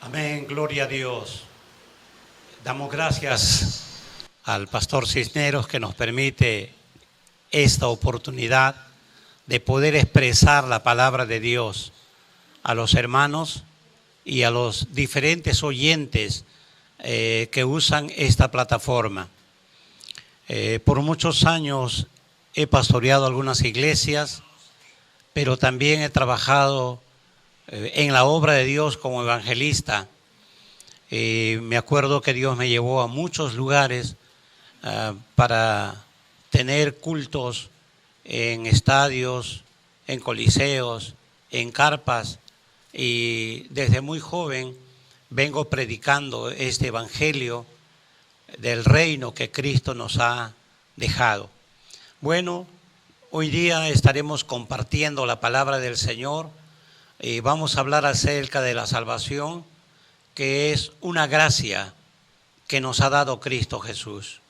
Amén, gloria a Dios. Damos gracias al pastor Cisneros que nos permite esta oportunidad de poder expresar la palabra de Dios a los hermanos y a los diferentes oyentes que usan esta plataforma. Por muchos años he pastoreado algunas iglesias, pero también he trabajado en la obra de Dios como evangelista. Me acuerdo que Dios me llevó a muchos lugares para tener cultos en estadios, en coliseos, en carpas, y desde muy joven vengo predicando este evangelio del reino que Cristo nos ha dejado. Bueno, hoy día estaremos compartiendo la palabra del Señor y vamos a hablar acerca de la salvación, que es una gracia que nos ha dado Cristo Jesús.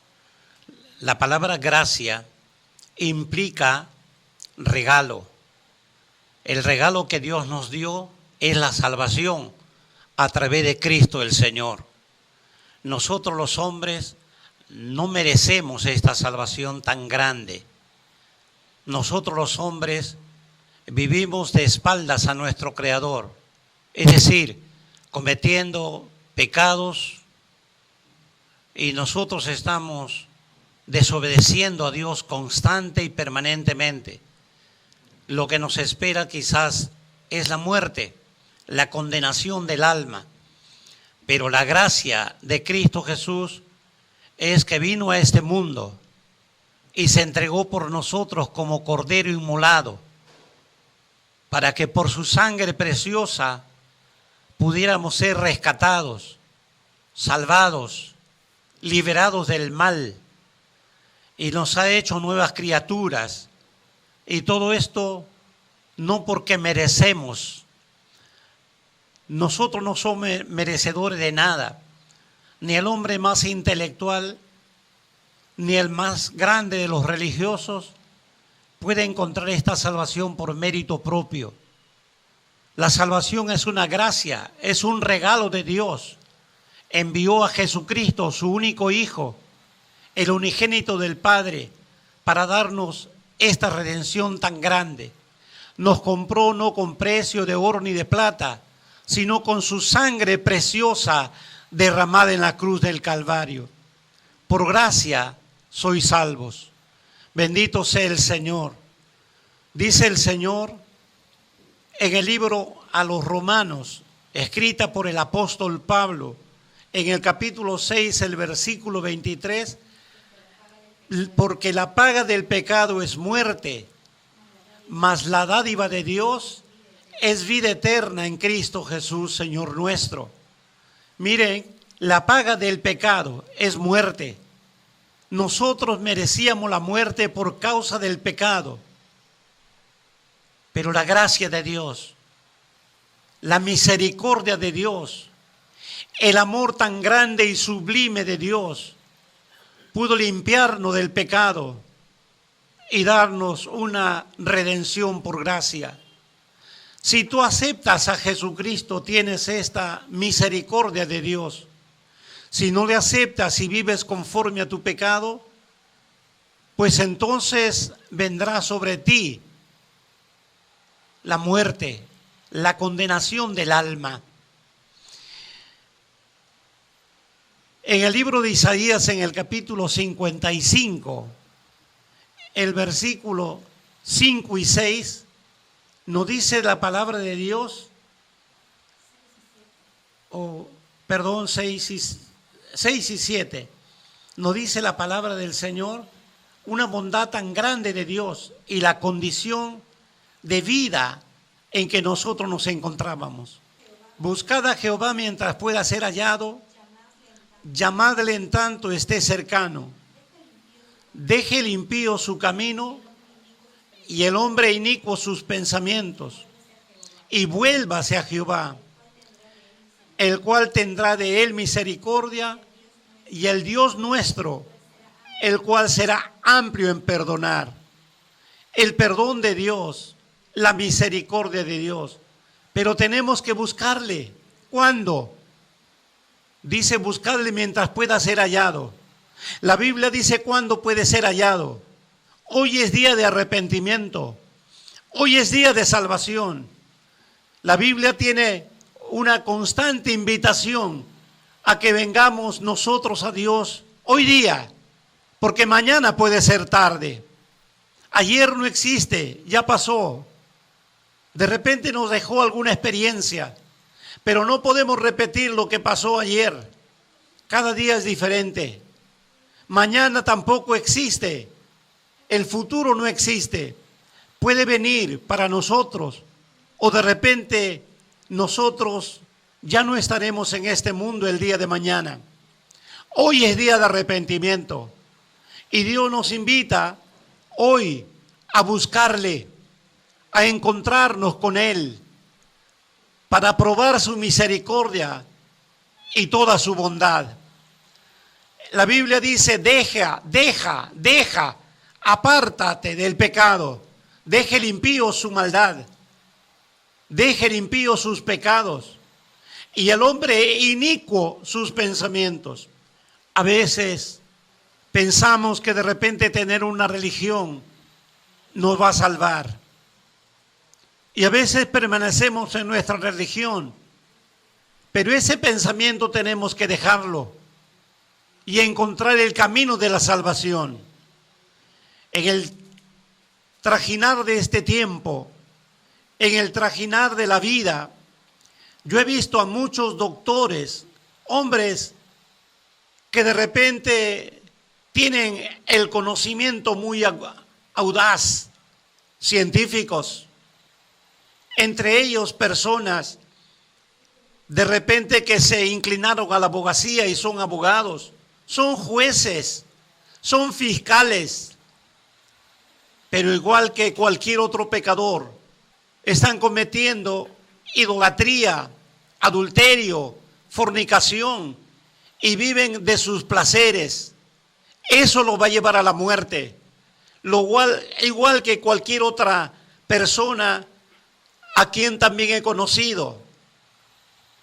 La palabra gracia implica regalo. El regalo que Dios nos dio es la salvación a través de Cristo el Señor. Nosotros los hombres no merecemos esta salvación tan grande. Nosotros los hombres vivimos de espaldas a nuestro Creador, es decir, cometiendo pecados, y nosotros estamos desobedeciendo a Dios constante y permanentemente. Lo que nos espera quizás es la muerte, la condenación del alma. Pero la gracia de Cristo Jesús es que vino a este mundo y se entregó por nosotros como cordero inmolado, para que por su sangre preciosa pudiéramos ser rescatados, salvados, liberados del mal, y nos ha hecho nuevas criaturas. Y todo esto no porque merecemos. Nosotros no somos merecedores de nada. Ni el hombre más intelectual, ni el más grande de los religiosos puede encontrar esta salvación por mérito propio. La salvación es una gracia, es un regalo de Dios. Envió a Jesucristo, su único Hijo, el unigénito del Padre, para darnos esta redención tan grande. Nos compró no con precio de oro ni de plata, sino con su sangre preciosa derramada en la cruz del Calvario. Por gracia sois salvos. Bendito sea el Señor. Dice el Señor en el libro a los Romanos, escrita por el apóstol Pablo, en el capítulo 6, el versículo 23, porque la paga del pecado es muerte, mas la dádiva de Dios es vida eterna en Cristo Jesús, Señor nuestro. Miren, la paga del pecado es muerte. Nosotros merecíamos la muerte por causa del pecado. Pero la gracia de Dios, la misericordia de Dios, el amor tan grande y sublime de Dios, pudo limpiarnos del pecado y darnos una redención por gracia. Si tú aceptas a Jesucristo, tienes esta misericordia de Dios. Si no le aceptas y vives conforme a tu pecado, pues entonces vendrá sobre ti la muerte, la condenación del alma. En el libro de Isaías, en el capítulo 55, el versículo 5 y 6, nos dice la palabra de Dios, 6 y 7, nos dice la palabra del Señor, una bondad tan grande de Dios y la condición de vida en que nosotros nos encontrábamos. Buscad a Jehová mientras pueda ser hallado, llamadle en tanto esté cercano. Deje el impío su camino y el hombre inicuo sus pensamientos, y vuélvase a Jehová, el cual tendrá de él misericordia, y el Dios nuestro, el cual será amplio en perdonar. El perdón de Dios, la misericordia de Dios, pero tenemos que buscarle. ¿Cuándo? Dice, buscadle mientras pueda ser hallado. La Biblia dice cuándo puede ser hallado. Hoy es día de arrepentimiento. Hoy es día de salvación. La Biblia tiene una constante invitación a que vengamos nosotros a Dios hoy día, porque mañana puede ser tarde. Ayer no existe, ya pasó. De repente nos dejó alguna experiencia, pero no podemos repetir lo que pasó ayer. Cada día es diferente. Mañana tampoco existe. El futuro no existe. Puede venir para nosotros o de repente nosotros ya no estaremos en este mundo el día de mañana. Hoy es día de arrepentimiento y Dios nos invita hoy a buscarle, a encontrarnos con Él para probar su misericordia y toda su bondad. La Biblia dice, deja, apártate del pecado, deje el impío su maldad, deje el impío sus pecados y el hombre inicuo sus pensamientos. A veces pensamos que de repente tener una religión nos va a salvar. Y a veces permanecemos en nuestra religión, pero ese pensamiento tenemos que dejarlo y encontrar el camino de la salvación. En el trajinar de este tiempo, en el trajinar de la vida, yo he visto a muchos doctores, hombres que de repente tienen el conocimiento muy audaz, científicos, entre ellos personas de repente que se inclinaron a la abogacía y son abogados, son jueces, son fiscales, pero igual que cualquier otro pecador, están cometiendo idolatría, adulterio, fornicación y viven de sus placeres. Eso los va a llevar a la muerte. Igual que cualquier otra persona a quien también he conocido,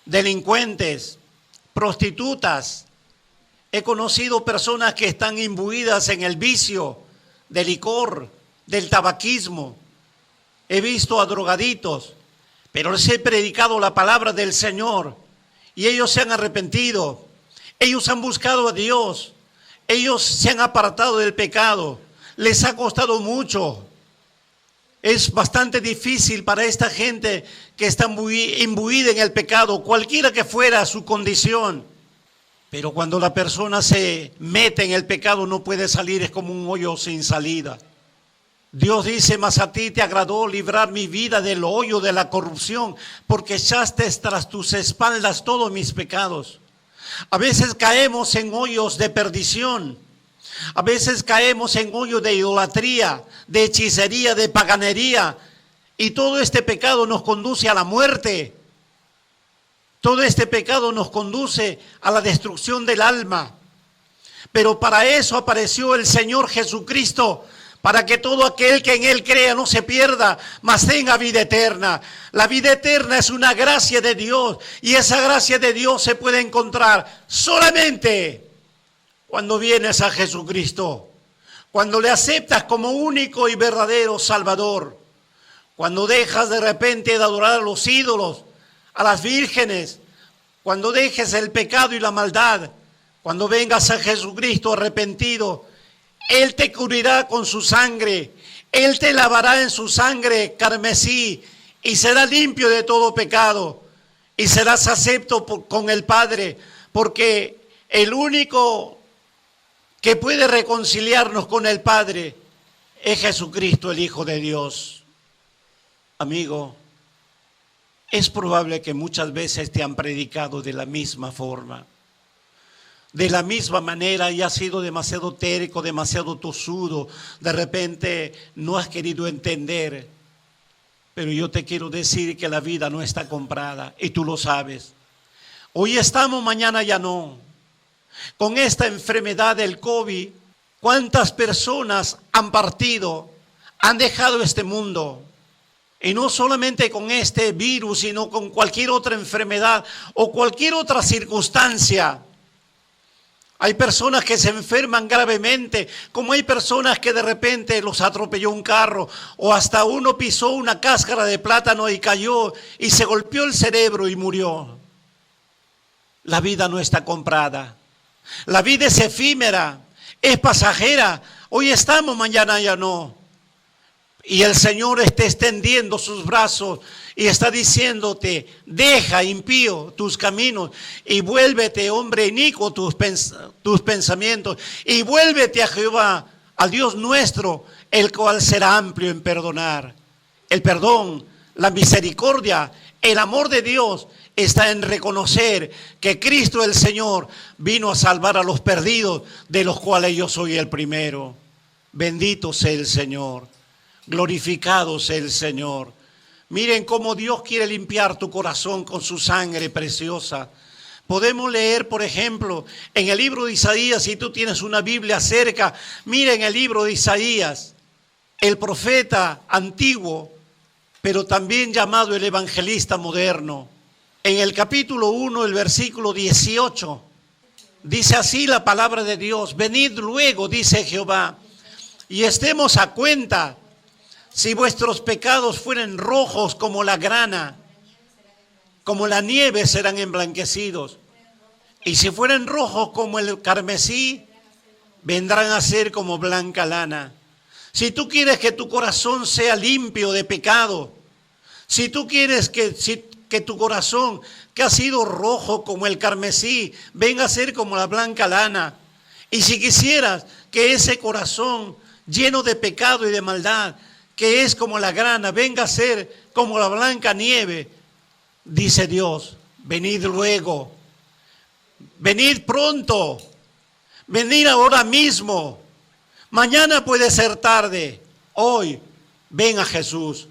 delincuentes, prostitutas. He conocido personas que están imbuidas en el vicio del licor, del tabaquismo. He visto a drogaditos, pero les he predicado la palabra del Señor y ellos se han arrepentido. Ellos han buscado a Dios. Ellos se han apartado del pecado. Les ha costado mucho. Es bastante difícil para esta gente que está imbuida en el pecado, cualquiera que fuera su condición. Pero cuando la persona se mete en el pecado no puede salir, es como un hoyo sin salida. Dios dice, mas a ti te agradó librar mi vida del hoyo de la corrupción, porque echaste tras tus espaldas todos mis pecados. A veces caemos en hoyos de perdición. A veces caemos en hoyos de idolatría, de hechicería, de paganería. Y todo este pecado nos conduce a la muerte. Todo este pecado nos conduce a la destrucción del alma. Pero para eso apareció el Señor Jesucristo, para que todo aquel que en Él crea no se pierda, mas tenga vida eterna. La vida eterna es una gracia de Dios, y esa gracia de Dios se puede encontrar solamente cuando vienes a Jesucristo, cuando le aceptas como único y verdadero Salvador, cuando dejas de repente de adorar a los ídolos, a las vírgenes, cuando dejes el pecado y la maldad, cuando vengas a Jesucristo arrepentido, Él te cubrirá con su sangre, Él te lavará en su sangre carmesí y será limpio de todo pecado y serás acepto con el Padre, porque el único que puede reconciliarnos con el Padre es Jesucristo, el Hijo de Dios. Amigo, es probable que muchas veces te han predicado de la misma forma, de la misma manera, y has sido demasiado terco, demasiado tosudo. De repente no has querido entender. Pero yo te quiero decir que la vida no está comprada y tú lo sabes. Hoy estamos, mañana ya no. Con esta enfermedad del COVID, ¿cuántas personas han partido, han dejado este mundo? Y no solamente con este virus, sino con cualquier otra enfermedad o cualquier otra circunstancia. Hay personas que se enferman gravemente, como hay personas que de repente los atropelló un carro, o hasta uno pisó una cáscara de plátano y cayó y se golpeó el cerebro y murió. La vida no está comprada. La vida es efímera, es pasajera. Hoy estamos, mañana ya no. Y el Señor está extendiendo sus brazos y está diciéndote: deja, impío, tus caminos y vuélvete, hombre inicuo, tus pensamientos, y vuélvete a Jehová, al Dios nuestro, el cual será amplio en perdonar. El perdón, la misericordia, el amor de Dios está en reconocer que Cristo el Señor vino a salvar a los perdidos, de los cuales yo soy el primero. Bendito sea el Señor. Glorificado sea el Señor. Miren cómo Dios quiere limpiar tu corazón con su sangre preciosa. Podemos leer, por ejemplo, en el libro de Isaías, si tú tienes una Biblia cerca, miren el libro de Isaías, el profeta antiguo, pero también llamado el evangelista moderno. En el capítulo 1, el versículo 18, dice así la palabra de Dios: venid luego, dice Jehová, y estemos a cuenta. Si vuestros pecados fueren rojos como la grana, como la nieve serán emblanquecidos. Y si fueren rojos como el carmesí, vendrán a ser como blanca lana. Si tú quieres que tu corazón sea limpio de pecado, si tú quieres que tu corazón, que ha sido rojo como el carmesí, venga a ser como la blanca lana, y si quisieras que ese corazón lleno de pecado y de maldad, que es como la grana, venga a ser como la blanca nieve, dice Dios: venid luego, venid pronto, venid ahora mismo. Mañana puede ser tarde, hoy ven a Jesús.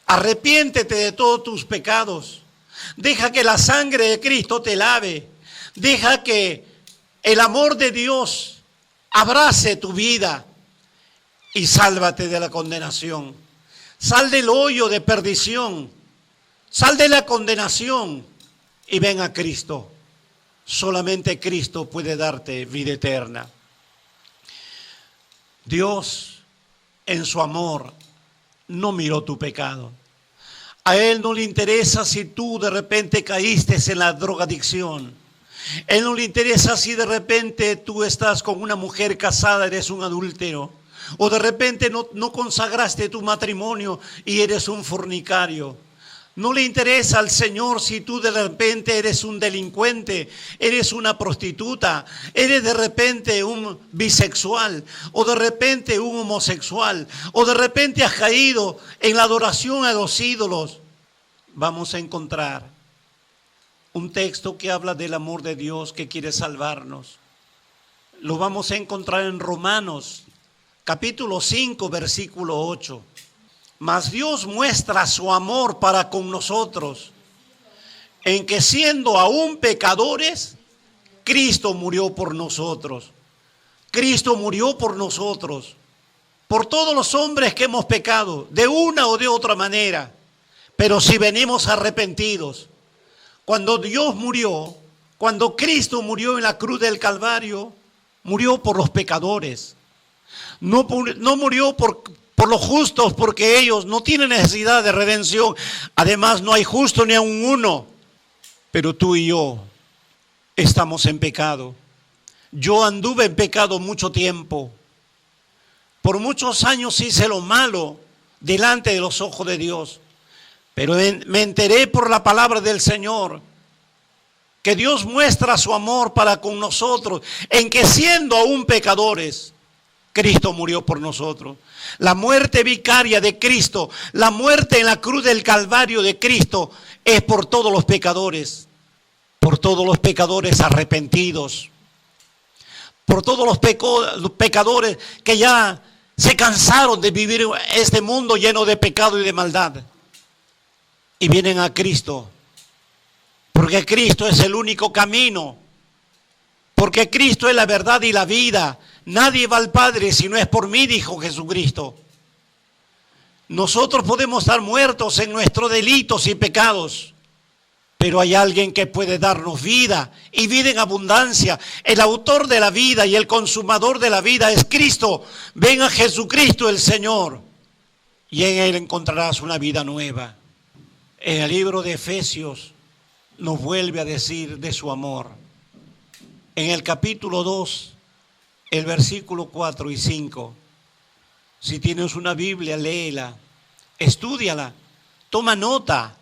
Arrepiéntete de todos tus pecados. Deja que la sangre de Cristo te lave. Deja que el amor de Dios abrace tu vida. Y sálvate de la condenación. Sal del hoyo de perdición. Sal de la condenación y ven a Cristo. Solamente Cristo puede darte vida eterna. Dios, en su amor, no miró tu pecado. A Él no le interesa si tú de repente caíste en la drogadicción. A Él no le interesa si de repente tú estás con una mujer casada, eres un adúltero. O de repente no consagraste tu matrimonio y eres un fornicario. No le interesa al Señor si tú de repente eres un delincuente, eres una prostituta, eres de repente un bisexual, o de repente un homosexual, o de repente has caído en la adoración a los ídolos. Vamos a encontrar un texto que habla del amor de Dios que quiere salvarnos. Lo vamos a encontrar en Romanos capítulo 5, versículo 8. Mas Dios muestra su amor para con nosotros, en que siendo aún pecadores, Cristo murió por nosotros. Cristo murió por nosotros, por todos los hombres que hemos pecado, de una o de otra manera. Pero si venimos arrepentidos, cuando Dios murió, cuando Cristo murió en la cruz del Calvario, murió por los pecadores. No murió por los justos, porque ellos no tienen necesidad de redención. Además, no hay justo ni aun uno. Pero tú y yo estamos en pecado. Yo anduve en pecado mucho tiempo. Por muchos años hice lo malo delante de los ojos de Dios. Pero me enteré por la palabra del Señor que Dios muestra su amor para con nosotros, en que siendo aún pecadores, Cristo murió por nosotros. La muerte vicaria de Cristo, la muerte en la cruz del Calvario de Cristo, es por todos los pecadores arrepentidos, por todos los pecadores que ya se cansaron de vivir este mundo lleno de pecado y de maldad, y vienen a Cristo, porque Cristo es el único camino, porque Cristo es la verdad y la vida. Nadie va al Padre si no es por mí, dijo Jesucristo. Nosotros podemos estar muertos en nuestros delitos y pecados, pero hay alguien que puede darnos vida y vida en abundancia. El autor de la vida y el consumador de la vida es Cristo. Ven a Jesucristo el Señor y en Él encontrarás una vida nueva. En el libro de Efesios nos vuelve a decir de su amor. En el capítulo 2, el versículo 4 y 5. Si tienes una Biblia, léela, estúdiala, toma nota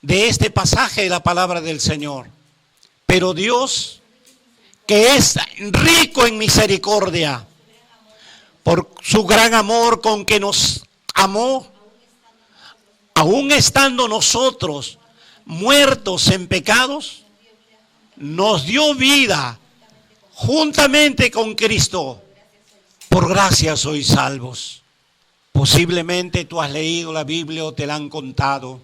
de este pasaje de la palabra del Señor. Pero Dios, que es rico en misericordia, por su gran amor con que nos amó, aún estando nosotros muertos en pecados, nos dio vida juntamente con Cristo. Por gracia sois salvos. Posiblemente tú has leído la Biblia o te la han contado.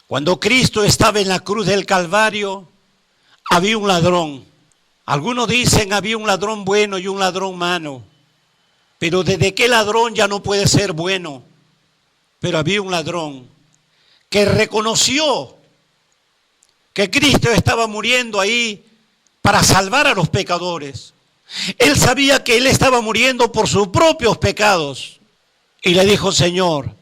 Cuando Cristo estaba en la cruz del Calvario, había un ladrón. Algunos dicen había un ladrón bueno y un ladrón malo. Pero desde qué ladrón ya no puede ser bueno. Pero había un ladrón que reconoció que Cristo estaba muriendo ahí para salvar a los pecadores. Él sabía que Él estaba muriendo por sus propios pecados. Y le dijo: Señor,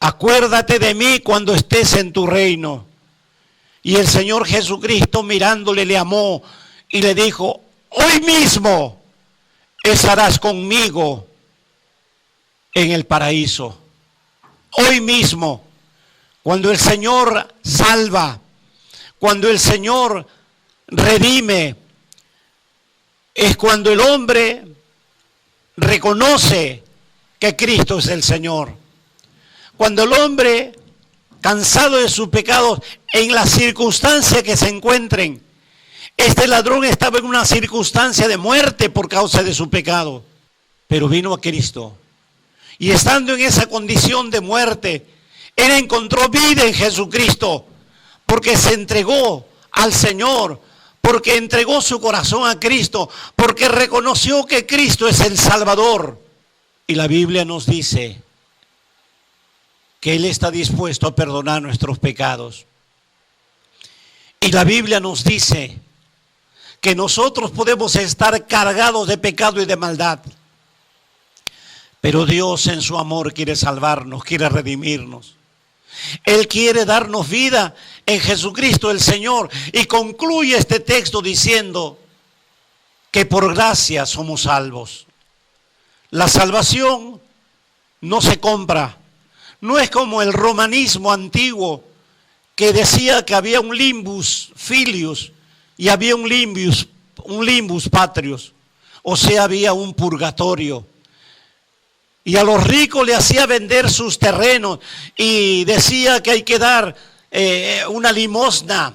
acuérdate de mí cuando estés en tu reino. Y el Señor Jesucristo, mirándole, le amó y le dijo: hoy mismo estarás conmigo en el paraíso. Hoy mismo, cuando el Señor salva, cuando el Señor redime, es cuando el hombre reconoce que Cristo es el Señor. Cuando el hombre, cansado de sus pecados, en la circunstancia que se encuentren, este ladrón estaba en una circunstancia de muerte por causa de su pecado, pero vino a Cristo. Y estando en esa condición de muerte, él encontró vida en Jesucristo, porque se entregó al Señor, porque entregó su corazón a Cristo, porque reconoció que Cristo es el Salvador. Y la Biblia nos dice que Él está dispuesto a perdonar nuestros pecados. Y la Biblia nos dice que nosotros podemos estar cargados de pecado y de maldad, pero Dios en su amor quiere salvarnos, quiere redimirnos. Él quiere darnos vida en Jesucristo el Señor. Y concluye este texto diciendo que por gracia somos salvos. La salvación no se compra. No es como el romanismo antiguo que decía que había un limbus filius y había un limbus patrius. O sea, había un purgatorio. Y a los ricos le hacía vender sus terrenos y decía que hay que dar una limosna.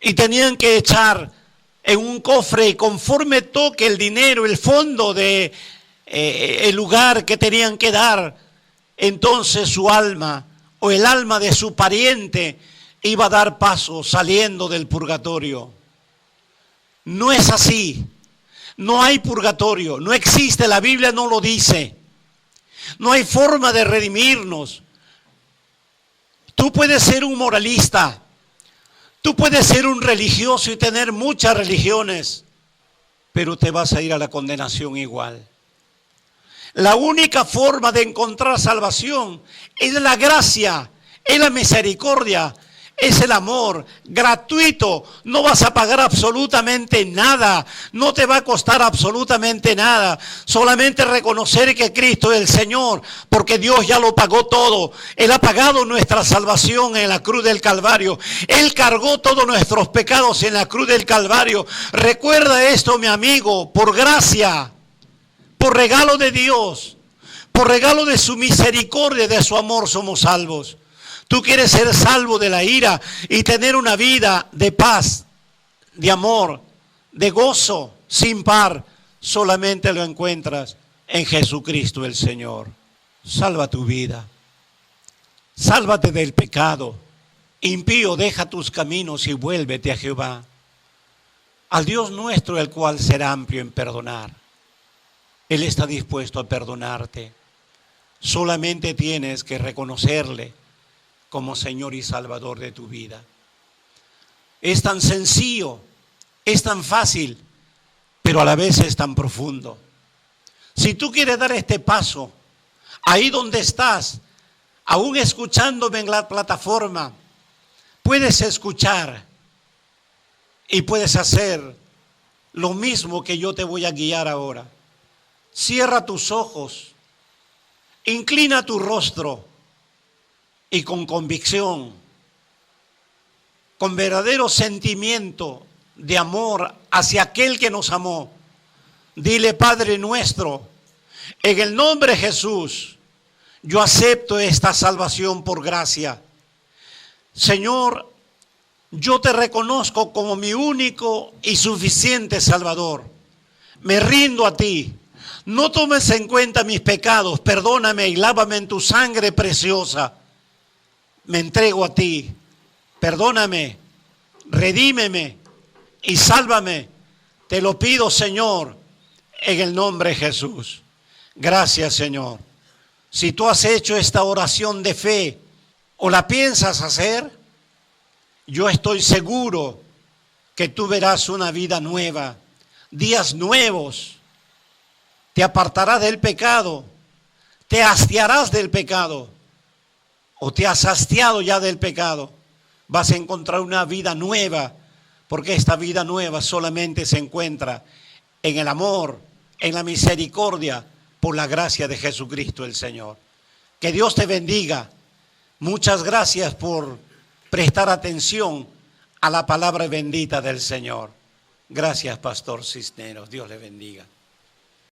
Y tenían que echar en un cofre, y conforme toque el dinero, el fondo de el lugar que tenían que dar, entonces su alma o el alma de su pariente iba a dar paso saliendo del purgatorio. No es así. No hay purgatorio. No existe. La Biblia no lo dice. No hay forma de redimirnos. Tú puedes ser un moralista. Tú puedes ser un religioso y tener muchas religiones, pero te vas a ir a la condenación igual. La única forma de encontrar salvación es la gracia, es la misericordia, es el amor gratuito. No vas a pagar absolutamente nada, no te va a costar absolutamente nada. Solamente reconocer que Cristo es el Señor, porque Dios ya lo pagó todo. Él ha pagado nuestra salvación en la cruz del Calvario. Él cargó todos nuestros pecados en la cruz del Calvario. Recuerda esto, mi amigo, por gracia, por regalo de Dios, por regalo de su misericordia, de su amor, somos salvos. Tú quieres ser salvo de la ira y tener una vida de paz, de amor, de gozo sin par. Solamente lo encuentras en Jesucristo el Señor. Salva tu vida. Sálvate del pecado. Impío, deja tus caminos y vuélvete a Jehová, al Dios nuestro, el cual será amplio en perdonar. Él está dispuesto a perdonarte. Solamente tienes que reconocerle como Señor y Salvador de tu vida. Es tan sencillo, es tan fácil, pero a la vez es tan profundo. Si tú quieres dar este paso, ahí donde estás, aún escuchándome en la plataforma, puedes escuchar y puedes hacer lo mismo que yo te voy a guiar ahora. Cierra tus ojos, inclina tu rostro y con convicción, con verdadero sentimiento de amor hacia aquel que nos amó, dile: Padre nuestro, en el nombre de Jesús, yo acepto esta salvación por gracia. Señor, yo te reconozco como mi único y suficiente Salvador. Me rindo a ti. No tomes en cuenta mis pecados. Perdóname y lávame en tu sangre preciosa. Me entrego a ti. Perdóname, redímeme y sálvame. Te lo pido, Señor, en el nombre de Jesús. Gracias, Señor. Si tú has hecho esta oración de fe o la piensas hacer, yo estoy seguro que tú verás una vida nueva, días nuevos. Te apartarás del pecado, te hastiarás del pecado o te has hastiado ya del pecado. Vas a encontrar una vida nueva, porque esta vida nueva solamente se encuentra en el amor, en la misericordia, por la gracia de Jesucristo el Señor. Que Dios te bendiga. Muchas gracias por prestar atención a la palabra bendita del Señor. Gracias, Pastor Cisneros. Dios le bendiga.